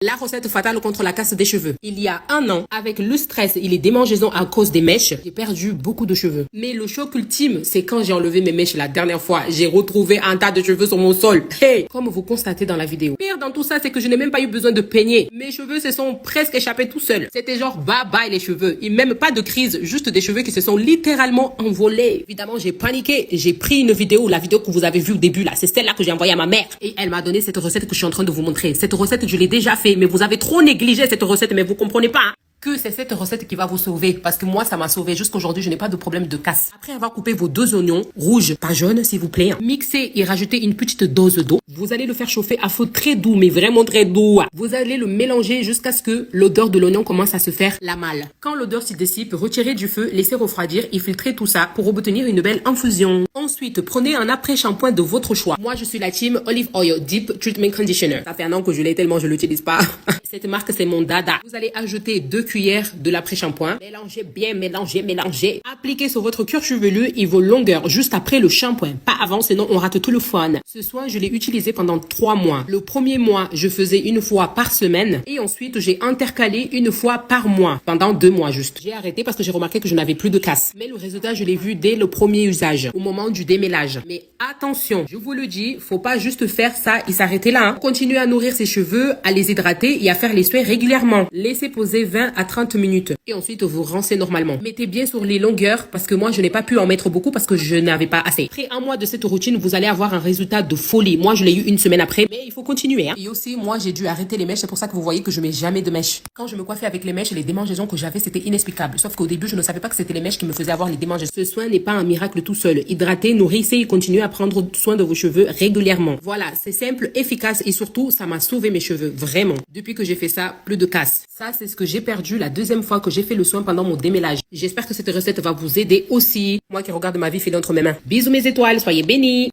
La recette fatale contre la casse des cheveux. Il y a un an, avec le stress et les démangeaisons à cause des mèches, j'ai perdu beaucoup de cheveux. Mais le choc ultime, c'est quand j'ai enlevé mes mèches la dernière fois. J'ai retrouvé un tas de cheveux sur mon sol. Hey! Comme vous constatez dans la vidéo. Pire dans tout ça, c'est que je n'ai même pas eu besoin de peigner. Mes cheveux se sont presque échappés tout seuls. C'était genre bye bye les cheveux. Et même pas de crise, juste des cheveux qui se sont littéralement envolés. Évidemment, j'ai paniqué. J'ai pris une vidéo, la vidéo que vous avez vue au début là. C'est celle-là que j'ai envoyée à ma mère. Et elle m'a donné cette recette que je suis en train de vous montrer. Cette recette, je l'ai déjà fait. Mais vous avez trop négligé cette recette, mais vous comprenez pas, hein, que c'est cette recette qui va vous sauver. Parce que moi, ça m'a sauvé. Jusqu'aujourd'hui, je n'ai pas de problème de casse. Après avoir coupé vos 2 oignons, rouges, pas jaunes, s'il vous plaît, mixez et rajoutez une petite dose d'eau. Vous allez le faire chauffer à feu très doux, mais vraiment très doux. Vous allez le mélanger jusqu'à ce que l'odeur de l'oignon commence à se faire la malle. Quand l'odeur s'y dissipe, retirez du feu, laissez refroidir et filtrez tout ça pour obtenir une belle infusion. Ensuite, prenez un après-shampoing de votre choix. Moi, je suis la team Olive Oil Deep Treatment Conditioner. Ça fait un an que je l'ai tellement je l'utilise pas. Cette marque, c'est mon dada. Vous allez ajouter 2 cuillères de l'après-shampoing. Mélangez bien, mélangez. Appliquez sur votre cuir chevelu et vos longueurs juste après le shampoing. Pas avant, sinon on rate tout le fun. Ce soin, je l'ai utilisé pendant 3 mois. Le premier mois, je faisais une fois par semaine. Et ensuite, j'ai intercalé une fois par mois. Pendant 2 mois juste. J'ai arrêté parce que j'ai remarqué que je n'avais plus de casse. Mais le résultat, je l'ai vu dès le premier usage. Au moment du démêlage. Mais attention, je vous le dis, faut pas juste faire ça et s'arrêter là. Continuez à nourrir ses cheveux, à les hydrater et à faire les soins régulièrement. Laissez poser 20 à 30 minutes. Et ensuite, vous rincez normalement. Mettez bien sur les longueurs parce que moi, je n'ai pas pu en mettre beaucoup parce que je n'avais pas assez. Après 1 mois de cette routine, vous allez avoir un résultat de folie. Moi, je l'ai eu 1 semaine après, mais il faut continuer. Et aussi, moi, j'ai dû arrêter les mèches. C'est pour ça que vous voyez que je mets jamais de mèches. Quand je me coiffais avec les mèches, les démangeaisons que j'avais, c'était inexplicable. Sauf qu'au début, je ne savais pas que c'était les mèches qui me faisaient avoir les démangeaisons. Ce soin n'est pas un miracle tout seul. Hydratez, nourrissez et continuez à prendre soin de vos cheveux régulièrement. Voilà, c'est simple, efficace et surtout, ça m'a sauvé mes cheveux. Vraiment. Depuis que j'ai fait ça, plus de casse. Ça, c'est ce que j'ai perdu la 2e fois que j'ai fait le soin pendant mon démêlage. J'espère que cette recette va vous aider aussi. Moi qui regarde ma vie filer entre mes mains. Bisous mes étoiles, soyez bénis.